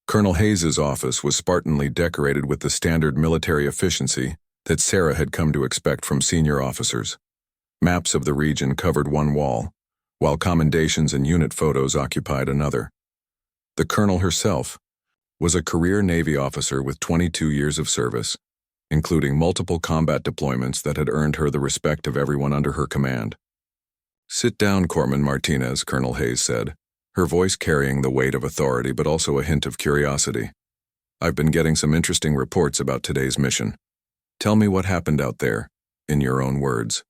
Colonel Hayes's office was Spartanly decorated with the standard military efficiency that Sarah had come to expect from senior officers. Maps of the region covered one wall, while commendations and unit photos occupied another. The colonel herself was a career Navy officer with 22 years of service, including multiple combat deployments that had earned her the respect of everyone under her command. "Sit down, Corpsman Martinez," Colonel Hayes said, her voice carrying the weight of authority but also a hint of curiosity. "I've been getting some interesting reports about today's mission. Tell me what happened out there, in your own words."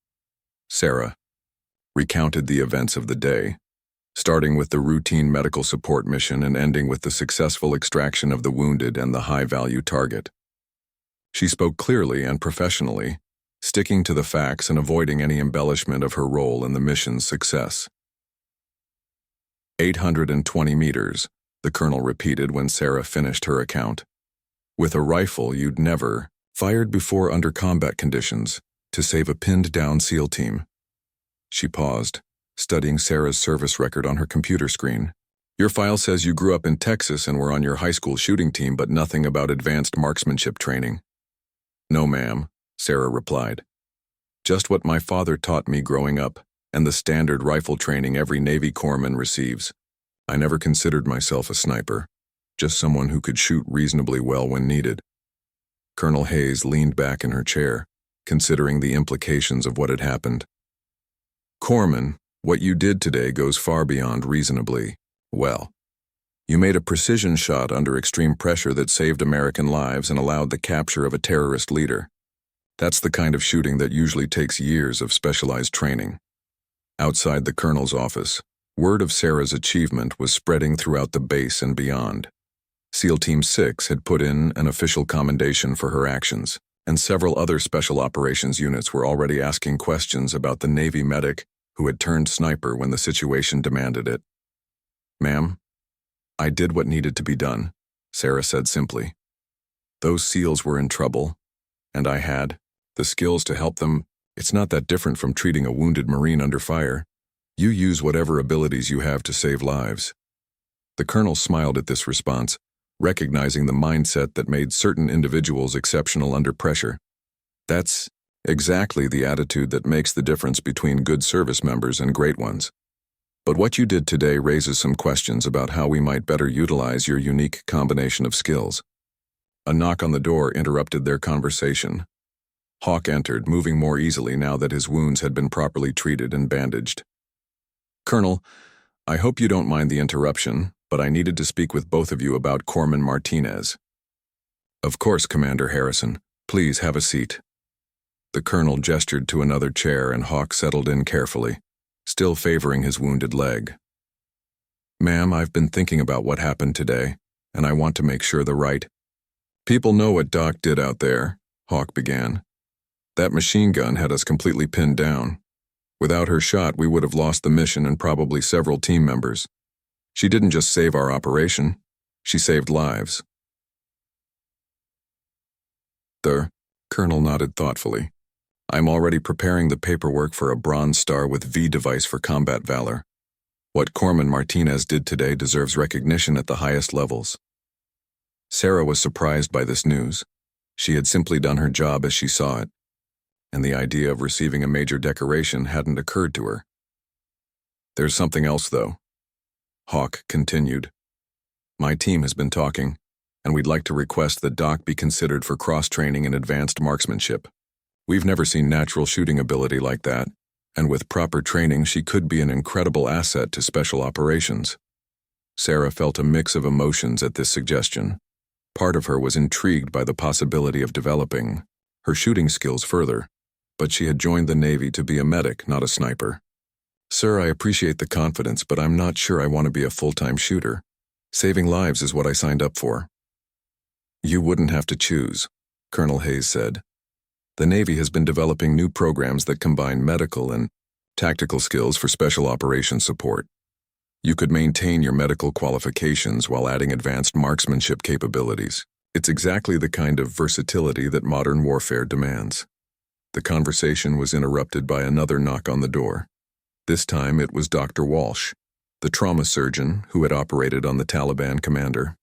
Sarah recounted the events of the day, starting with the routine medical support mission and ending with the successful extraction of the wounded and the high-value target. She spoke clearly and professionally, sticking to the facts and avoiding any embellishment of her role in the mission's success. 820 meters, the colonel repeated when Sarah finished her account. "With a rifle you'd never fired before under combat conditions to save a pinned-down SEAL team." She paused, studying Sarah's service record on her computer screen. "Your file says you grew up in Texas and were on your high school shooting team, but nothing about advanced marksmanship training." "No, ma'am," Sarah replied. "Just what my father taught me growing up, and the standard rifle training every Navy corpsman receives. I never considered myself a sniper, just someone who could shoot reasonably well when needed." Colonel Hayes leaned back in her chair, considering the implications of what had happened. "Corpsman, what you did today goes far beyond reasonably well. You made a precision shot under extreme pressure that saved American lives and allowed the capture of a terrorist leader. That's the kind of shooting that usually takes years of specialized training." Outside the colonel's office, word of Sarah's achievement was spreading throughout the base and beyond. SEAL Team 6 had put in an official commendation for her actions, and several other special operations units were already asking questions about the Navy medic who had turned sniper when the situation demanded it. "Ma'am, I did what needed to be done," Sarah said simply. "Those SEALs were in trouble, and I had the skills to help them. It's not that different from treating a wounded Marine under fire. You use whatever abilities you have to save lives." The colonel smiled at this response, recognizing the mindset that made certain individuals exceptional under pressure. That's exactly the attitude that makes the difference between good service members and great ones. But what you did today raises some questions about how we might better utilize your unique combination of skills. A knock on the door interrupted their conversation. Hawk entered, moving more easily now that his wounds had been properly treated and bandaged. "Colonel, I hope you don't mind the interruption, but I needed to speak with both of you about Corpsman Martinez." "Of course, Commander Harrison. Please have a seat." The colonel gestured to another chair and Hawk settled in carefully, still favoring his wounded leg. "Ma'am, I've been thinking about what happened today, and I want to make sure the right people know what Doc did out there," Hawk began. "That machine gun had us completely pinned down. Without her shot, we would have lost the mission and probably several team members. She didn't just save our operation, she saved lives." The colonel nodded thoughtfully. "I'm already preparing the paperwork for a Bronze Star with V device for combat valor. What Corpsman Martinez did today deserves recognition at the highest levels." Sarah was surprised by this news. She had simply done her job as she saw it, and the idea of receiving a major decoration hadn't occurred to her. "There's something else, though," Hawk continued. "My team has been talking, and we'd like to request that Doc be considered for cross-training in advanced marksmanship. We've never seen natural shooting ability like that, and with proper training she could be an incredible asset to special operations." Sarah felt a mix of emotions at this suggestion. Part of her was intrigued by the possibility of developing her shooting skills further, but she had joined the Navy to be a medic, not a sniper. "Sir, I appreciate the confidence, but I'm not sure I want to be a full-time shooter. Saving lives is what I signed up for." "You wouldn't have to choose," Colonel Hayes said. "The Navy has been developing new programs that combine medical and tactical skills for special operations support. You could maintain your medical qualifications while adding advanced marksmanship capabilities. It's exactly the kind of versatility that modern warfare demands." The conversation was interrupted by another knock on the door. This time it was Dr. Walsh, the trauma surgeon who had operated on the Taliban commander.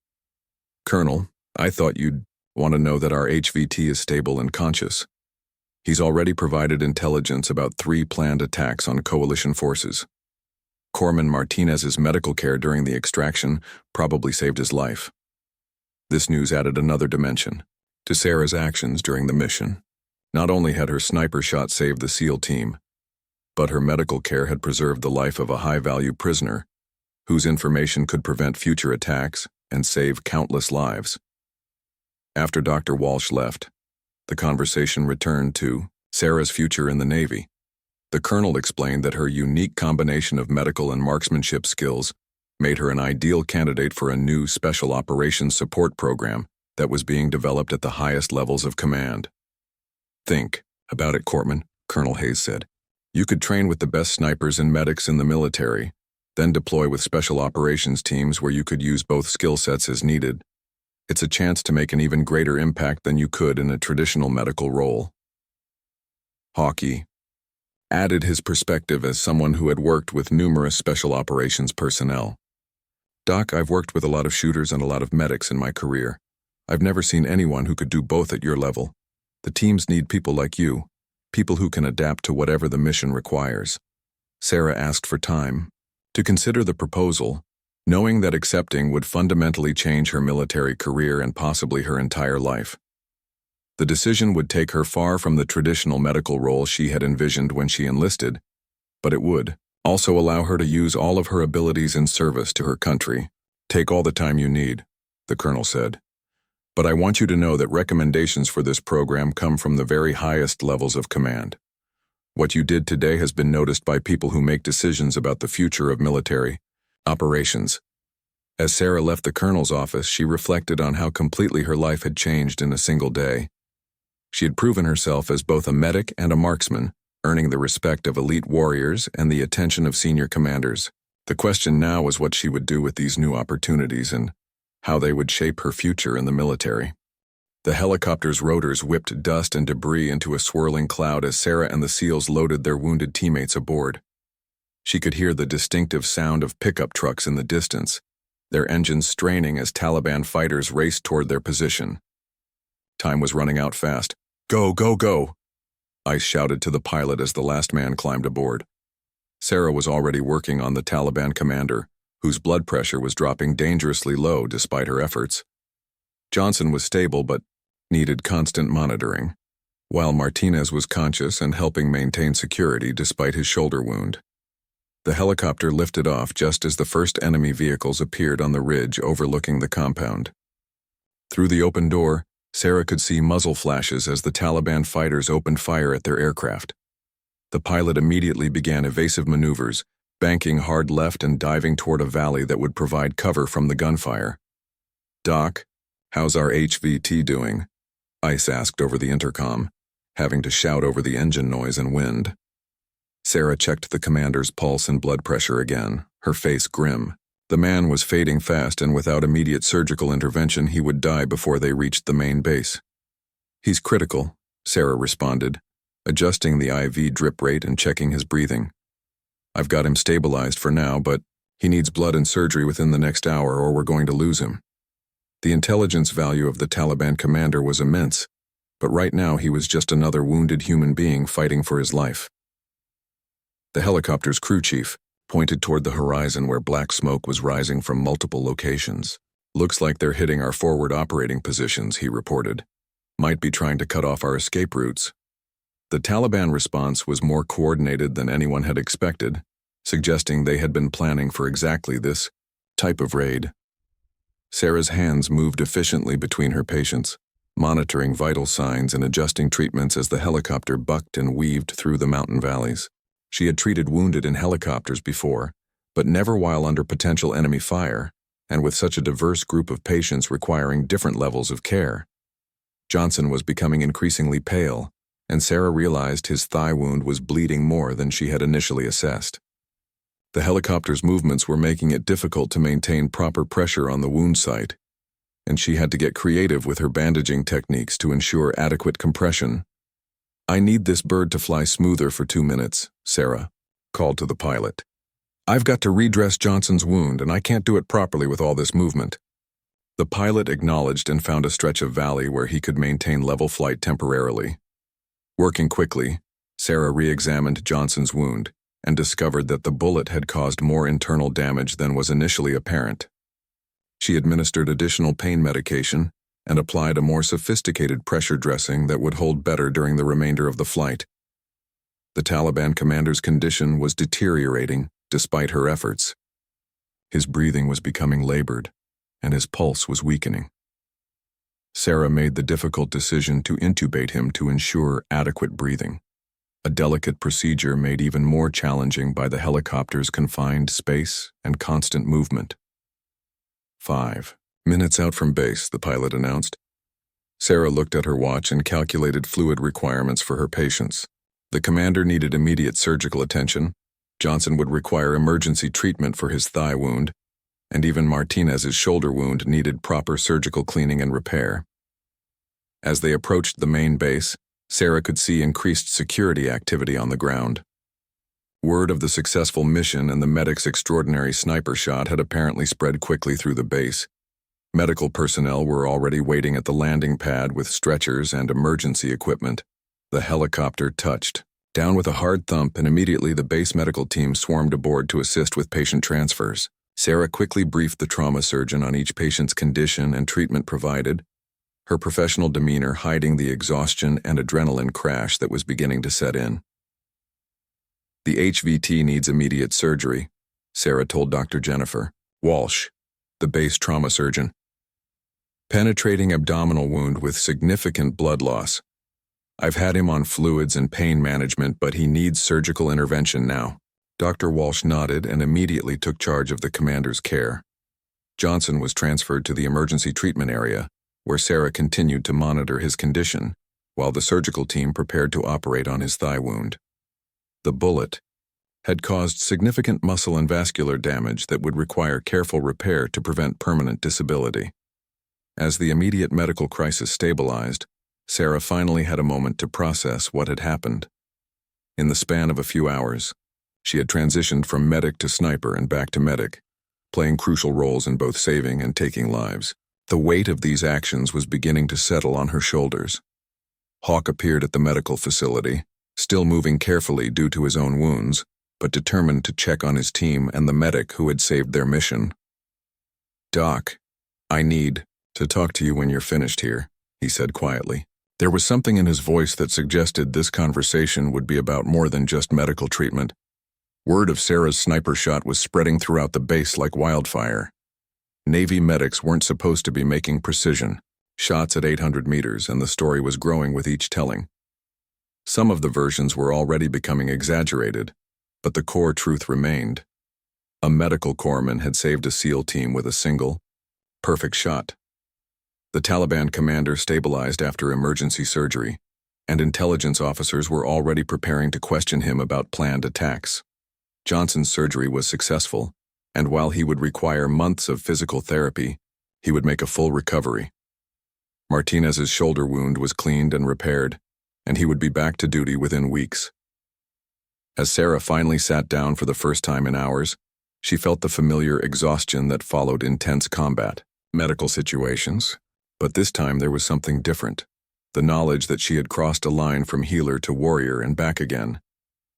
Colonel, I thought you'd want to know that our HVT is stable and conscious. He's already provided intelligence about 3 planned attacks on coalition forces. Corpsman Martinez's medical care during the extraction probably saved his life. This news added another dimension to Sarah's actions during the mission. Not only had her sniper shot saved the SEAL team, but her medical care had preserved the life of a high-value prisoner whose information could prevent future attacks and save countless lives. After Dr. Walsh left, the conversation returned to Sarah's future in the Navy. The colonel explained that her unique combination of medical and marksmanship skills made her an ideal candidate for a new special operations support program that was being developed at the highest levels of command. Think about it, Corpsman, Colonel Hayes said. You could train with the best snipers and medics in the military, then deploy with special operations teams where you could use both skill sets as needed. It's a chance to make an even greater impact than you could in a traditional medical role. Hawkeye added his perspective as someone who had worked with numerous special operations personnel. Doc, I've worked with a lot of shooters and a lot of medics in my career. I've never seen anyone who could do both at your level. The teams need people like you, people who can adapt to whatever the mission requires. Sarah asked for time to consider the proposal, knowing that accepting would fundamentally change her military career and possibly her entire life. The decision would take her far from the traditional medical role she had envisioned when she enlisted, but it would also allow her to use all of her abilities in service to her country. Take all the time you need, the colonel said. But I want you to know that recommendations for this program come from the very highest levels of command. What you did today has been noticed by people who make decisions about the future of military operations. As Sarah left the colonel's office, she reflected on how completely her life had changed in a single day. She had proven herself as both a medic and a marksman, earning the respect of elite warriors and the attention of senior commanders. The question now was what she would do with these new opportunities and how they would shape her future in the military. The helicopter's rotors whipped dust and debris into a swirling cloud as Sarah and the SEALs loaded their wounded teammates aboard. She could hear the distinctive sound of pickup trucks in the distance, their engines straining as Taliban fighters raced toward their position. Time was running out fast. Go, go, go! Ice shouted to the pilot as the last man climbed aboard. Sarah was already working on the Taliban commander, whose blood pressure was dropping dangerously low despite her efforts. Johnson was stable but needed constant monitoring, while Martinez was conscious and helping maintain security despite his shoulder wound. The helicopter lifted off just as the first enemy vehicles appeared on the ridge overlooking the compound. Through the open door, Sarah could see muzzle flashes as the Taliban fighters opened fire at their aircraft. The pilot immediately began evasive maneuvers, banking hard left and diving toward a valley that would provide cover from the gunfire. Doc, how's our HVT doing? Ice asked over the intercom, having to shout over the engine noise and wind. Sarah checked the commander's pulse and blood pressure again, her face grim. The man was fading fast, and without immediate surgical intervention, he would die before they reached the main base. He's critical, Sarah responded, adjusting the IV drip rate and checking his breathing. I've got him stabilized for now, but he needs blood and surgery within the next hour or we're going to lose him. The intelligence value of the Taliban commander was immense, but right now he was just another wounded human being fighting for his life. The helicopter's crew chief pointed toward the horizon where black smoke was rising from multiple locations. Looks like they're hitting our forward operating positions, he reported. Might be trying to cut off our escape routes. The Taliban response was more coordinated than anyone had expected, suggesting they had been planning for exactly this type of raid. Sarah's hands moved efficiently between her patients, monitoring vital signs and adjusting treatments as the helicopter bucked and weaved through the mountain valleys. She had treated wounded in helicopters before, but never while under potential enemy fire, and with such a diverse group of patients requiring different levels of care. Johnson was becoming increasingly pale, and Sarah realized his thigh wound was bleeding more than she had initially assessed. The helicopter's movements were making it difficult to maintain proper pressure on the wound site, and she had to get creative with her bandaging techniques to ensure adequate compression. I need this bird to fly smoother for 2 minutes, Sarah called to the pilot. I've got to redress Johnson's wound, and I can't do it properly with all this movement. The pilot acknowledged and found a stretch of valley where he could maintain level flight temporarily. Working quickly, Sarah re-examined Johnson's wound and discovered that the bullet had caused more internal damage than was initially apparent. She administered additional pain medication and applied a more sophisticated pressure dressing that would hold better during the remainder of the flight. The Taliban commander's condition was deteriorating despite her efforts. His breathing was becoming labored, and his pulse was weakening. Sarah made the difficult decision to intubate him to ensure adequate breathing, a delicate procedure made even more challenging by the helicopter's confined space and constant movement. 5 minutes out from base, the pilot announced. Sarah looked at her watch and calculated fluid requirements for her patients. The commander needed immediate surgical attention. Johnson would require emergency treatment for his thigh wound, and even Martinez's shoulder wound needed proper surgical cleaning and repair. As they approached the main base, Sarah could see increased security activity on the ground. Word of the successful mission and the medic's extraordinary sniper shot had apparently spread quickly through the base. Medical personnel were already waiting at the landing pad with stretchers and emergency equipment. The helicopter touched down with a hard thump, and immediately the base medical team swarmed aboard to assist with patient transfers. Sarah quickly briefed the trauma surgeon on each patient's condition and treatment provided, her professional demeanor hiding the exhaustion and adrenaline crash that was beginning to set in. The HVT needs immediate surgery, Sarah told Dr. Jennifer Walsh, the base trauma surgeon. Penetrating abdominal wound with significant blood loss. I've had him on fluids and pain management, but he needs surgical intervention now. Dr. Walsh nodded and immediately took charge of the commander's care. Johnson was transferred to the emergency treatment area, where Sarah continued to monitor his condition, while the surgical team prepared to operate on his thigh wound. The bullet had caused significant muscle and vascular damage that would require careful repair to prevent permanent disability. As the immediate medical crisis stabilized, Sarah finally had a moment to process what had happened. In the span of a few hours, she had transitioned from medic to sniper and back to medic, playing crucial roles in both saving and taking lives. The weight of these actions was beginning to settle on her shoulders. Hawk appeared at the medical facility, still moving carefully due to his own wounds, but determined to check on his team and the medic who had saved their mission. "Doc, I need to talk to you when you're finished here," he said quietly. There was something in his voice that suggested this conversation would be about more than just medical treatment. Word of Sarah's sniper shot was spreading throughout the base like wildfire. Navy medics weren't supposed to be making precision shots at 800 meters, and the story was growing with each telling. Some of the versions were already becoming exaggerated, but the core truth remained. A medical corpsman had saved a SEAL team with a single, perfect shot. The Taliban commander stabilized after emergency surgery, and intelligence officers were already preparing to question him about planned attacks. Johnson's surgery was successful, and while he would require months of physical therapy, he would make a full recovery. Martinez's shoulder wound was cleaned and repaired, and he would be back to duty within weeks. As Sarah finally sat down for the first time in hours, she felt the familiar exhaustion that followed intense combat, medical situations, but this time there was something different, the knowledge that she had crossed a line from healer to warrior and back again,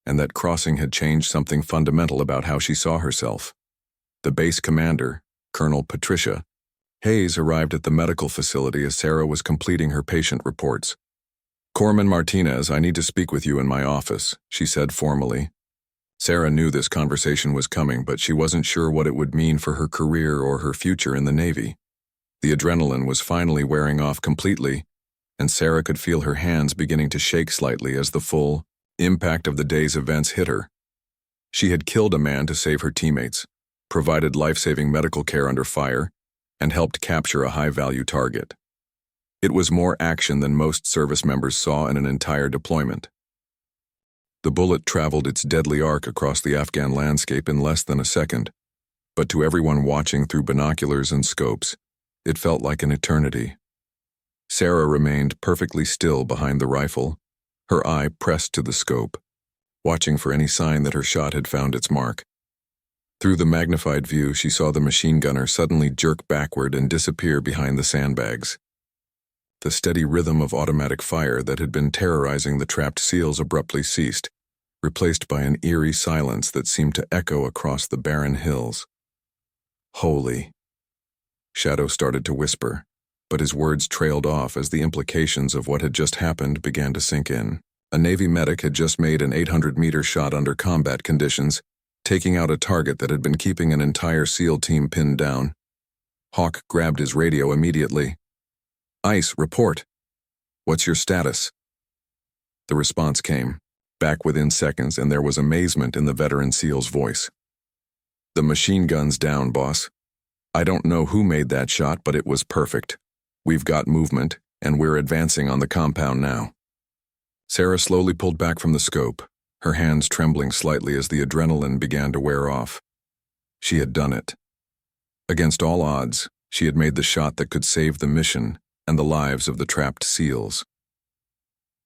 and that crossing had changed something fundamental about how she saw herself. The base commander, Colonel Patricia Hayes, arrived at the medical facility as Sarah was completing her patient reports. "Corpsman Martinez, I need to speak with you in my office," she said formally. Sarah knew this conversation was coming, but she wasn't sure what it would mean for her career or her future in the Navy. The adrenaline was finally wearing off completely, and Sarah could feel her hands beginning to shake slightly as the full impact of the day's events hit her. She had killed a man to save her teammates, provided life-saving medical care under fire, and helped capture a high-value target. It was more action than most service members saw in an entire deployment. The bullet traveled its deadly arc across the Afghan landscape in less than a second, but to everyone watching through binoculars and scopes, it felt like an eternity. Sarah remained perfectly still behind the rifle, her eye pressed to the scope, watching for any sign that her shot had found its mark. Through the magnified view, she saw the machine gunner suddenly jerk backward and disappear behind the sandbags. The steady rhythm of automatic fire that had been terrorizing the trapped SEALs abruptly ceased, replaced by an eerie silence that seemed to echo across the barren hills. "Holy." Shadow started to whisper, but his words trailed off as the implications of what had just happened began to sink in. A Navy medic had just made an 800-meter shot under combat conditions, taking out a target that had been keeping an entire SEAL team pinned down. Hawk grabbed his radio immediately. "ICE, report. What's your status?" The response came, back within seconds, and there was amazement in the veteran SEAL's voice. "The machine gun's down, boss. I don't know who made that shot, but it was perfect. We've got movement, and we're advancing on the compound now." Sarah slowly pulled back from the scope, her hands trembling slightly as the adrenaline began to wear off. She had done it. Against all odds, she had made the shot that could save the mission and the lives of the trapped SEALs.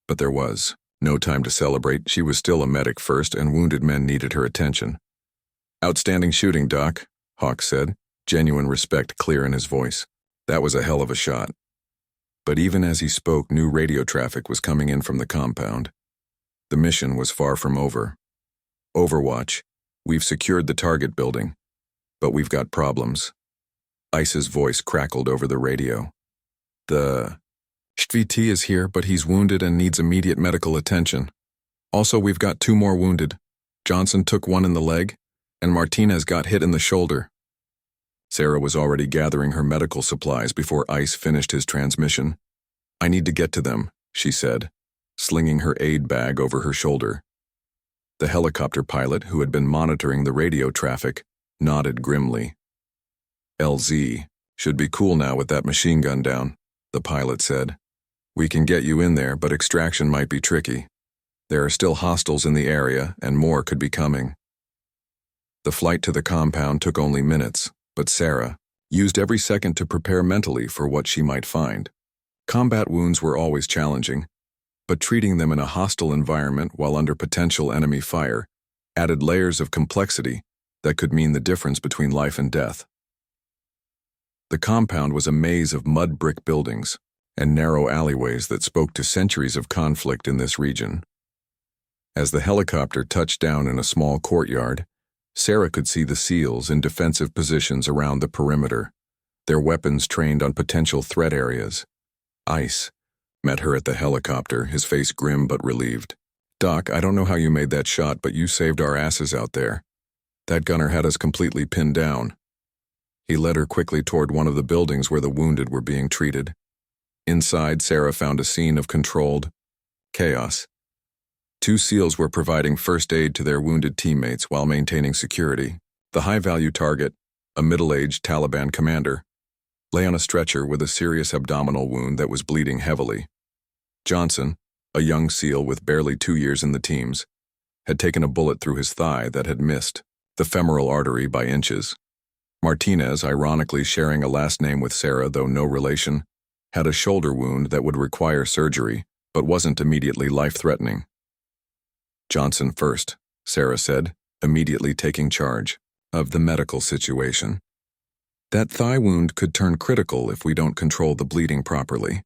But there was no time to celebrate. She was still a medic first, and wounded men needed her attention. "Outstanding shooting, Doc," Hawk said, genuine respect clear in his voice. "That was a hell of a shot." But even as he spoke, new radio traffic was coming in from the compound. The mission was far from over. "Overwatch, we've secured the target building, but we've got problems." ICE's voice crackled over the radio. "The HVT is here, but he's wounded and needs immediate medical attention. Also, we've got 2 more wounded. Johnson took one in the leg, and Martinez got hit in the shoulder." Sarah was already gathering her medical supplies before ICE finished his transmission. "I need to get to them," she said, slinging her aid bag over her shoulder. The helicopter pilot, who had been monitoring the radio traffic, nodded grimly. "LZ, should be cool now with that machine gun down," the pilot said. "We can get you in there, but extraction might be tricky. There are still hostiles in the area, and more could be coming." The flight to the compound took only minutes, but Sarah used every second to prepare mentally for what she might find. Combat wounds were always challenging, but treating them in a hostile environment while under potential enemy fire added layers of complexity that could mean the difference between life and death. The compound was a maze of mud brick buildings and narrow alleyways that spoke to centuries of conflict in this region. As the helicopter touched down in a small courtyard, Sarah could see the SEALs in defensive positions around the perimeter, their weapons trained on potential threat areas. ICE met her at the helicopter, his face grim but relieved. "Doc, I don't know how you made that shot, but you saved our asses out there. That gunner had us completely pinned down." He led her quickly toward one of the buildings where the wounded were being treated. Inside, Sarah found a scene of controlled chaos. 2 SEALs were providing first aid to their wounded teammates while maintaining security. The high-value target, a middle-aged Taliban commander, lay on a stretcher with a serious abdominal wound that was bleeding heavily. Johnson, a young SEAL with barely 2 years in the teams, had taken a bullet through his thigh that had missed the femoral artery by inches. Martinez, ironically sharing a last name with Sarah, though no relation, had a shoulder wound that would require surgery, but wasn't immediately life-threatening. "Johnson first," Sarah said, immediately taking charge of the medical situation. "That thigh wound could turn critical if we don't control the bleeding properly."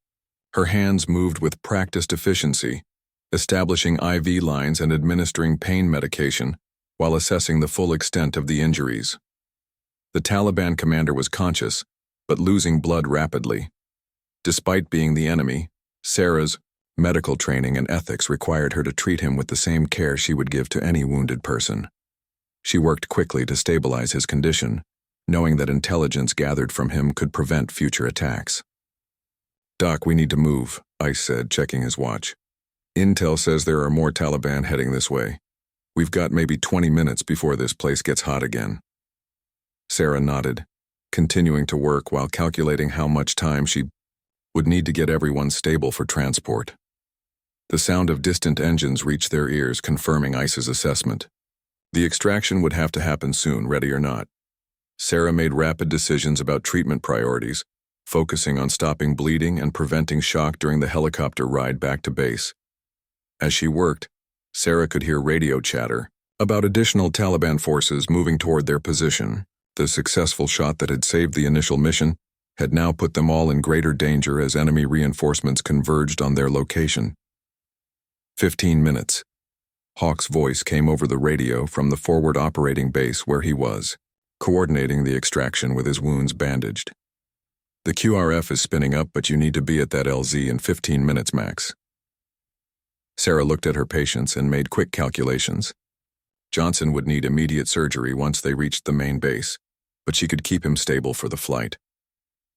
Her hands moved with practiced efficiency, establishing IV lines and administering pain medication while assessing the full extent of the injuries. The Taliban commander was conscious, but losing blood rapidly. Despite being the enemy, Sarah's medical training and ethics required her to treat him with the same care she would give to any wounded person. She worked quickly to stabilize his condition, knowing that intelligence gathered from him could prevent future attacks. "Doc, we need to move," ICE said, checking his watch. "Intel says there are more Taliban heading this way. We've got maybe 20 minutes before this place gets hot again." Sarah nodded, continuing to work while calculating how much time she would need to get everyone stable for transport. The sound of distant engines reached their ears, confirming ICE's assessment. The extraction would have to happen soon, ready or not. Sarah made rapid decisions about treatment priorities, focusing on stopping bleeding and preventing shock during the helicopter ride back to base. As she worked, Sarah could hear radio chatter, about additional Taliban forces moving toward their position. The successful shot that had saved the initial mission had now put them all in greater danger as enemy reinforcements converged on their location. 15 minutes. Hawk's voice came over the radio from the forward operating base where he was, coordinating the extraction with his wounds bandaged. The QRF is spinning up, but you need to be at that LZ in 15 minutes max. Sarah looked at her patients and made quick calculations. Johnson would need immediate surgery once they reached the main base, but she could keep him stable for the flight.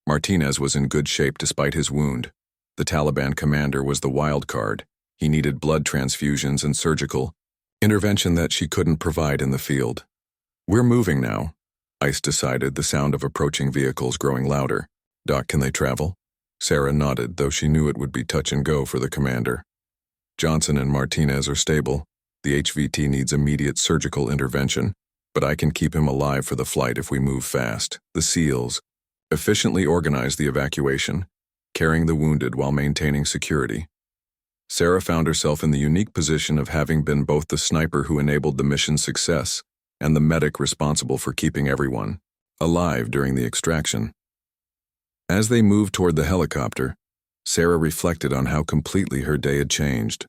Martinez was in good shape despite his wound. The Taliban commander was the wild card. He needed blood transfusions and surgical intervention that she couldn't provide in the field. We're moving now, Ice decided, the sound of approaching vehicles growing louder. Doc, can they travel? Sarah nodded, though she knew it would be touch and go for the commander. Johnson and Martinez are stable. The HVT needs immediate surgical intervention, but I can keep him alive for the flight if we move fast. The SEALs efficiently organized the evacuation, carrying the wounded while maintaining security. Sarah found herself in the unique position of having been both the sniper who enabled the mission's success and the medic responsible for keeping everyone alive during the extraction. As they moved toward the helicopter, Sarah reflected on how completely her day had changed.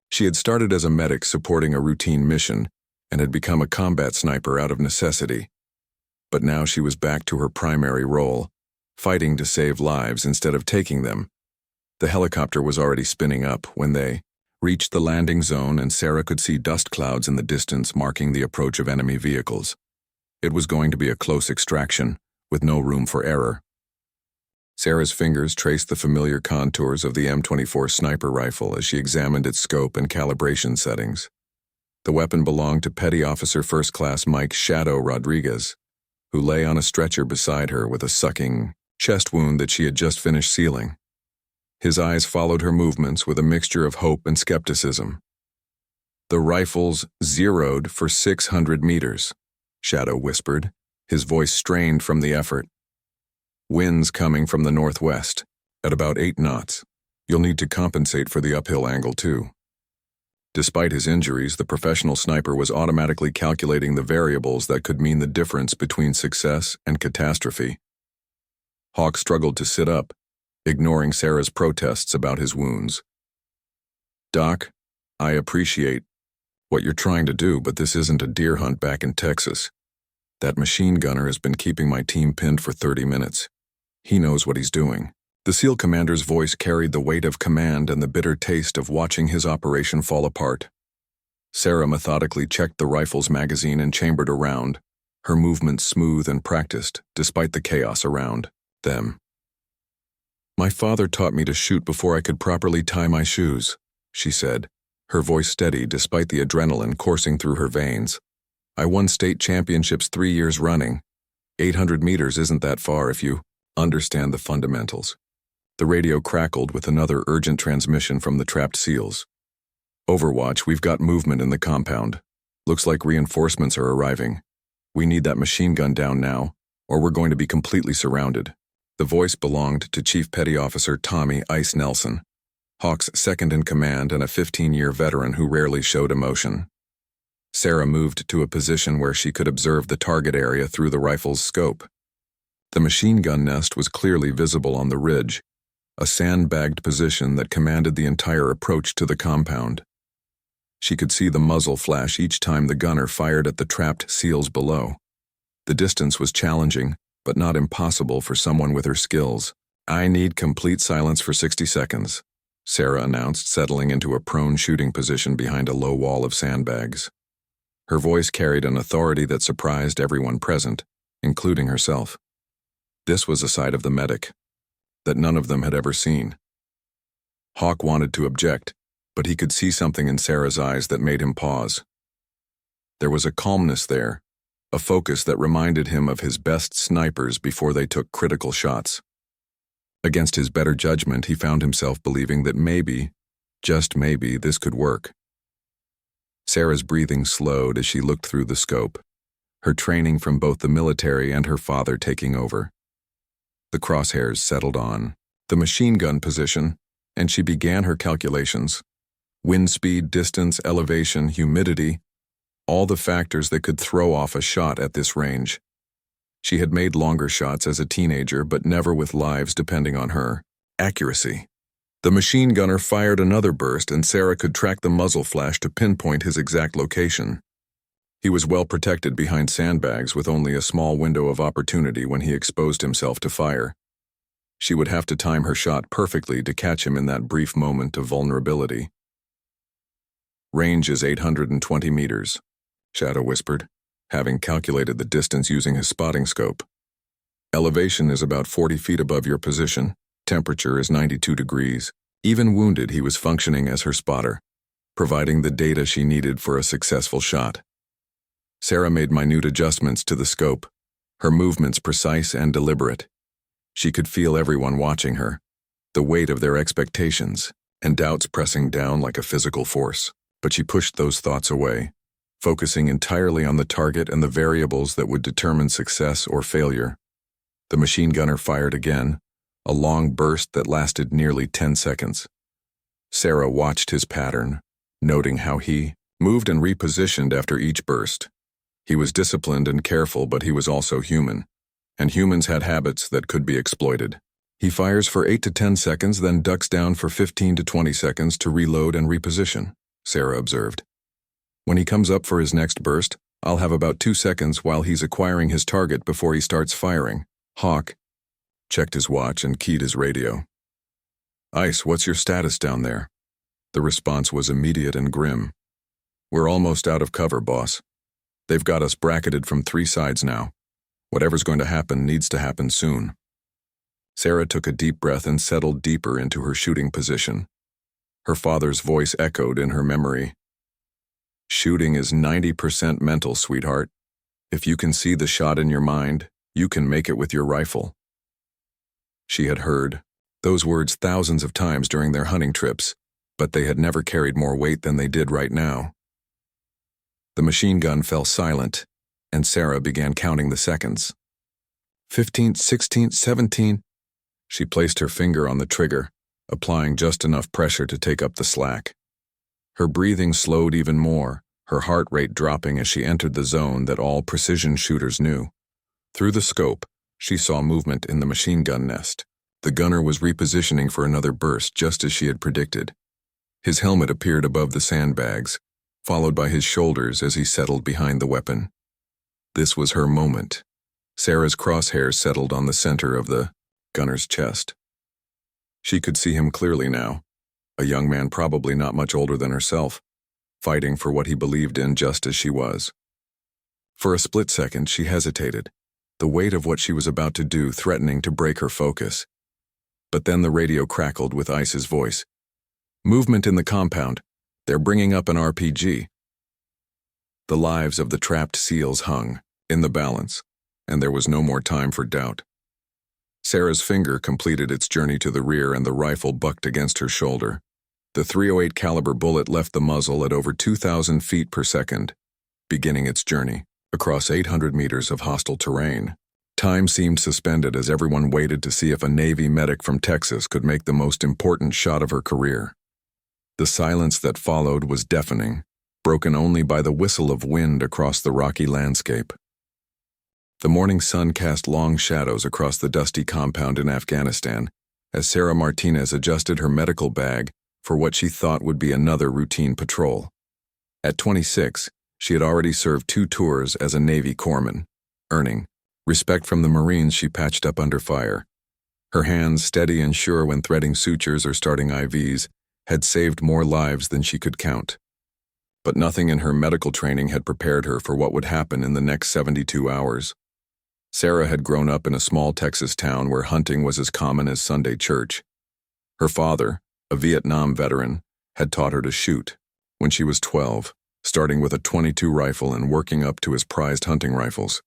She had started as a medic supporting a routine mission and had become a combat sniper out of necessity. But now she was back to her primary role, fighting to save lives instead of taking them. The helicopter was already spinning up when they reached the landing zone, and Sarah could see dust clouds in the distance marking the approach of enemy vehicles. It was going to be a close extraction, with no room for error. Sarah's fingers traced the familiar contours of the M24 sniper rifle as she examined its scope and calibration settings. The weapon belonged to Petty Officer First Class Mike Shadow Rodriguez, who lay on a stretcher beside her with a sucking chest wound that she had just finished sealing. His eyes followed her movements with a mixture of hope and skepticism. The rifle's zeroed for 600 meters, Shadow whispered, his voice strained from the effort. Winds coming from the northwest, at about 8 knots. You'll need to compensate for the uphill angle too. Despite his injuries, the professional sniper was automatically calculating the variables that could mean the difference between success and catastrophe. Hawk struggled to sit up, ignoring Sarah's protests about his wounds. Doc, I appreciate what you're trying to do, but this isn't a deer hunt back in Texas. That machine gunner has been keeping my team pinned for 30 minutes. He knows what he's doing. The SEAL commander's voice carried the weight of command and the bitter taste of watching his operation fall apart. Sarah methodically checked the rifle's magazine and chambered a round, her movements smooth and practiced, despite the chaos around them. My father taught me to shoot before I could properly tie my shoes, she said, her voice steady despite the adrenaline coursing through her veins. I won state championships 3 years running. 800 meters isn't that far if you understand the fundamentals. The radio crackled with another urgent transmission from the trapped SEALs. Overwatch, we've got movement in the compound. Looks like reinforcements are arriving. We need that machine gun down now, or we're going to be completely surrounded. The voice belonged to Chief Petty Officer Tommy Ice Nelson, Hawk's second-in-command and a 15-year veteran who rarely showed emotion. Sarah moved to a position where she could observe the target area through the rifle's scope. The machine gun nest was clearly visible on the ridge, a sandbagged position that commanded the entire approach to the compound. She could see the muzzle flash each time the gunner fired at the trapped SEALs below. The distance was challenging, but not impossible for someone with her skills. I need complete silence for 60 seconds, Sarah announced, settling into a prone shooting position behind a low wall of sandbags. Her voice carried an authority that surprised everyone present, including herself. This was a side of the medic that none of them had ever seen. Hawk wanted to object, but he could see something in Sarah's eyes that made him pause. There was a calmness there, a focus that reminded him of his best snipers before they took critical shots. Against his better judgment, he found himself believing that maybe, just maybe, this could work. Sarah's breathing slowed as she looked through the scope, her training from both the military and her father taking over. The crosshairs settled on the machine gun position, and she began her calculations. Wind speed, distance, elevation, humidity, all the factors that could throw off a shot at this range. She had made longer shots as a teenager, but never with lives depending on her. Accuracy. The machine gunner fired another burst, and Sarah could track the muzzle flash to pinpoint his exact location. He was well protected behind sandbags, with only a small window of opportunity when he exposed himself to fire. She would have to time her shot perfectly to catch him in that brief moment of vulnerability. "Range is 820 meters, Shadow whispered, having calculated the distance using his spotting scope. "Elevation is about 40 feet above your position. Temperature is 92 degrees. Even wounded, he was functioning as her spotter, providing the data she needed for a successful shot." Sarah made minute adjustments to the scope, her movements precise and deliberate. She could feel everyone watching her, the weight of their expectations, and doubts pressing down like a physical force. But she pushed those thoughts away, focusing entirely on the target and the variables that would determine success or failure. The machine gunner fired again, a long burst that lasted nearly 10 seconds. Sarah watched his pattern, noting how he moved and repositioned after each burst. He was disciplined and careful, but he was also human, and humans had habits that could be exploited. He fires for 8 to 10 seconds, then ducks down for 15 to 20 seconds to reload and reposition, Sarah observed. "When he comes up for his next burst, I'll have about 2 seconds while he's acquiring his target before he starts firing." Hawk checked his watch and keyed his radio. "Ice, what's your status down there?" The response was immediate and grim. "We're almost out of cover, boss. They've got us bracketed from 3 sides now. Whatever's going to happen needs to happen soon." Sarah took a deep breath and settled deeper into her shooting position. Her father's voice echoed in her memory. "Shooting is 90% mental, sweetheart. If you can see the shot in your mind, you can make it with your rifle." She had heard those words thousands of times during their hunting trips, but they had never carried more weight than they did right now. The machine gun fell silent, and Sarah began counting the seconds. 15, 16, 17. She placed her finger on the trigger, applying just enough pressure to take up the slack. Her breathing slowed even more, her heart rate dropping as she entered the zone that all precision shooters knew. Through the scope, she saw movement in the machine gun nest. The gunner was repositioning for another burst, just as she had predicted. His helmet appeared above the sandbags, followed by his shoulders as he settled behind the weapon. This was her moment. Sarah's crosshairs settled on the center of the gunner's chest. She could see him clearly now, a young man probably not much older than herself, fighting for what he believed in just as she was. For a split second, she hesitated, the weight of what she was about to do threatening to break her focus. But then the radio crackled with Ice's voice. "Movement in the compound. They're bringing up an RPG." The lives of the trapped SEALs hung in the balance, and there was no more time for doubt. Sarah's finger completed its journey to the rear, and the rifle bucked against her shoulder. The .308 caliber bullet left the muzzle at over 2,000 feet per second, beginning its journey across 800 meters of hostile terrain. Time seemed suspended as everyone waited to see if a Navy medic from Texas could make the most important shot of her career. The silence that followed was deafening, broken only by the whistle of wind across the rocky landscape. The morning sun cast long shadows across the dusty compound in Afghanistan as Sarah Martinez adjusted her medical bag for what she thought would be another routine patrol. At 26, she had already served 2 tours as a Navy corpsman, earning respect from the Marines she patched up under fire. Her hands, steady and sure when threading sutures or starting IVs, had saved more lives than she could count. But nothing in her medical training had prepared her for what would happen in the next 72 hours. Sarah had grown up in a small Texas town where hunting was as common as Sunday church. Her father, a Vietnam veteran, had taught her to shoot when she was 12, starting with a .22 rifle and working up to his prized hunting rifles.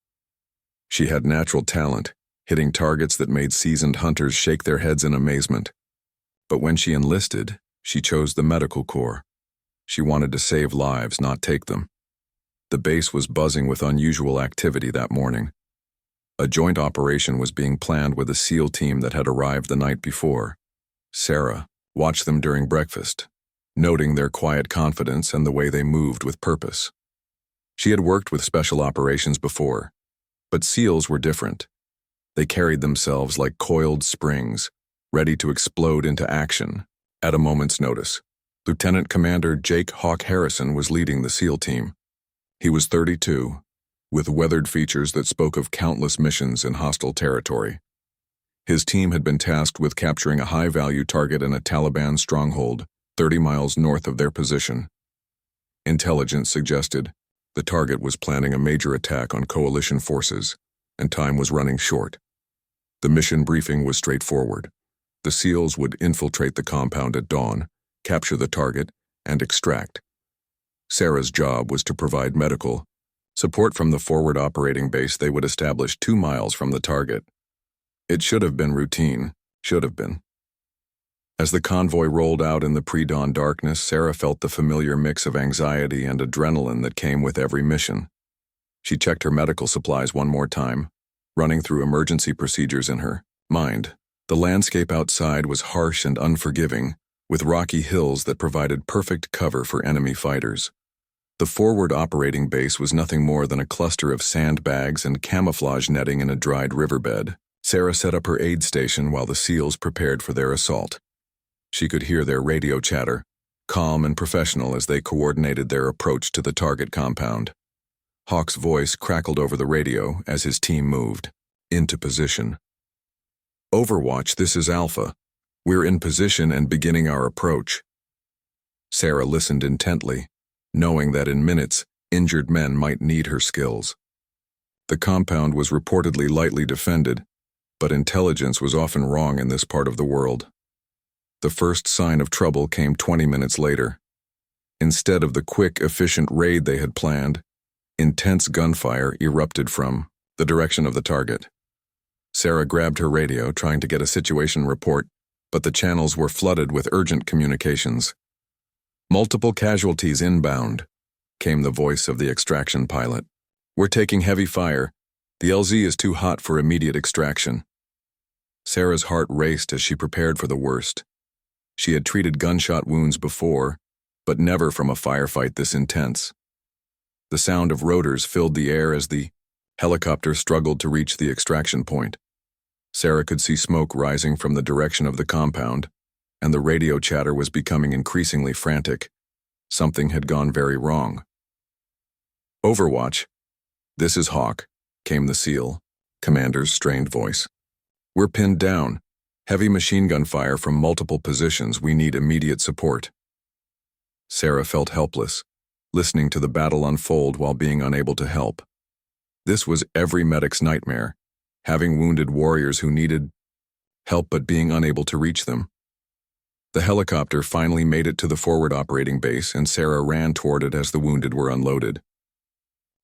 She had natural talent, hitting targets that made seasoned hunters shake their heads in amazement. But when she enlisted, she chose the medical corps. She wanted to save lives, not take them. The base was buzzing with unusual activity that morning. A joint operation was being planned with a SEAL team that had arrived the night before. Sarah watched them during breakfast, noting their quiet confidence and the way they moved with purpose. She had worked with special operations before, but SEALs were different. They carried themselves like coiled springs, ready to explode into action at a moment's notice. Lieutenant Commander Jake Hawk Harrison was leading the SEAL team. He was 32, with weathered features that spoke of countless missions in hostile territory. His team had been tasked with capturing a high-value target in a Taliban stronghold 30 miles north of their position. Intelligence suggested the target was planning a major attack on coalition forces, and time was running short. The mission briefing was straightforward. The SEALs would infiltrate the compound at dawn, capture the target, and extract. Sarah's job was to provide medical support from the forward operating base they would establish 2 miles from the target. It should have been routine, should have been. As the convoy rolled out in the pre-dawn darkness, Sarah felt the familiar mix of anxiety and adrenaline that came with every mission. She checked her medical supplies one more time, running through emergency procedures in her mind. The landscape outside was harsh and unforgiving, with rocky hills that provided perfect cover for enemy fighters. The forward operating base was nothing more than a cluster of sandbags and camouflage netting in a dried riverbed. Sarah set up her aid station while the SEALs prepared for their assault. She could hear their radio chatter, calm and professional as they coordinated their approach to the target compound. Hawk's voice crackled over the radio as his team moved into position. "Overwatch, this is Alpha. We're in position and beginning our approach." Sarah listened intently, knowing that in minutes, injured men might need her skills. The compound was reportedly lightly defended, but intelligence was often wrong in this part of the world. The first sign of trouble came 20 minutes later. Instead of the quick, efficient raid they had planned, intense gunfire erupted from the direction of the target. Sarah grabbed her radio, trying to get a situation report, but the channels were flooded with urgent communications. "Multiple casualties inbound," came the voice of the extraction pilot. "We're taking heavy fire. The LZ is too hot for immediate extraction." Sarah's heart raced as she prepared for the worst. She had treated gunshot wounds before, but never from a firefight this intense. The sound of rotors filled the air as the helicopter struggled to reach the extraction point. Sarah could see smoke rising from the direction of the compound, and the radio chatter was becoming increasingly frantic. Something had gone very wrong. "Overwatch, this is Hawk," came the SEAL commander's strained voice. "We're pinned down. Heavy machine gun fire from multiple positions. We need immediate support." Sarah felt helpless, listening to the battle unfold while being unable to help. This was every medic's nightmare, having wounded warriors who needed help but being unable to reach them. The helicopter finally made it to the forward operating base, and Sarah ran toward it as the wounded were unloaded.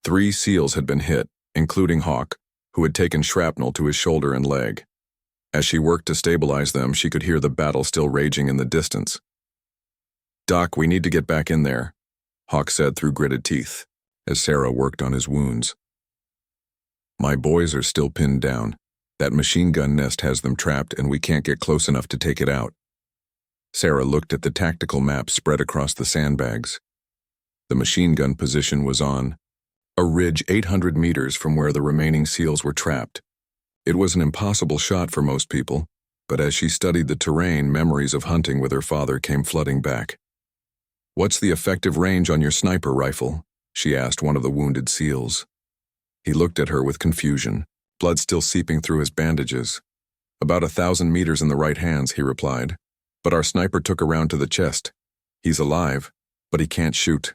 3 SEALs had been hit, including Hawk, who had taken shrapnel to his shoulder and leg. As she worked to stabilize them, she could hear the battle still raging in the distance. "Doc, we need to get back in there," Hawk said through gritted teeth, as Sarah worked on his wounds. "My boys are still pinned down. That machine gun nest has them trapped, and we can't get close enough to take it out." Sarah looked at the tactical map spread across the sandbags. The machine gun position was on a ridge 800 meters from where the remaining SEALs were trapped. It was an impossible shot for most people, but as she studied the terrain, memories of hunting with her father came flooding back. "What's the effective range on your sniper rifle?" she asked one of the wounded SEALs. He looked at her with confusion, blood still seeping through his bandages. "About 1,000 meters in the right hands," he replied. "But our sniper took a round to the chest. He's alive, but he can't shoot."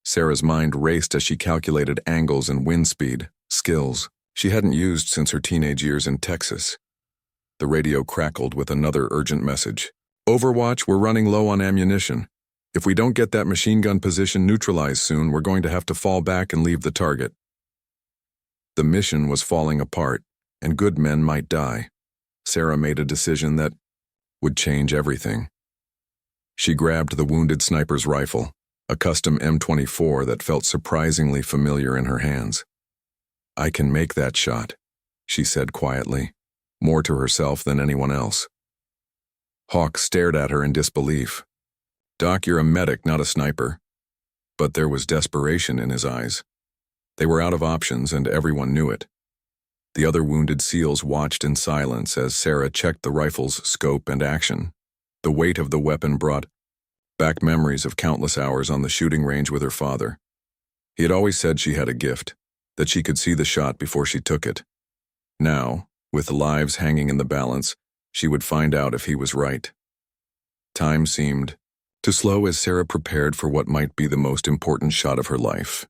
Sarah's mind raced as she calculated angles and wind speed, skills she hadn't used since her teenage years in Texas. The radio crackled with another urgent message. "Overwatch, we're running low on ammunition. If we don't get that machine gun position neutralized soon, we're going to have to fall back and leave the target." The mission was falling apart, and good men might die. Sarah made a decision that would change everything. She grabbed the wounded sniper's rifle, a custom M24 that felt surprisingly familiar in her hands. "I can make that shot," she said quietly, more to herself than anyone else. Hawk stared at her in disbelief. "Doc, you're a medic, not a sniper." but there was desperation in his eyes. They were out of options, and everyone knew it. The other wounded SEALs watched in silence as Sarah checked the rifle's scope and action. The weight of the weapon brought back memories of countless hours on the shooting range with her father. He had always said she had a gift, that she could see the shot before she took it. Now, with lives hanging in the balance, she would find out if he was right. Time seemed to slow as Sarah prepared for what might be the most important shot of her life.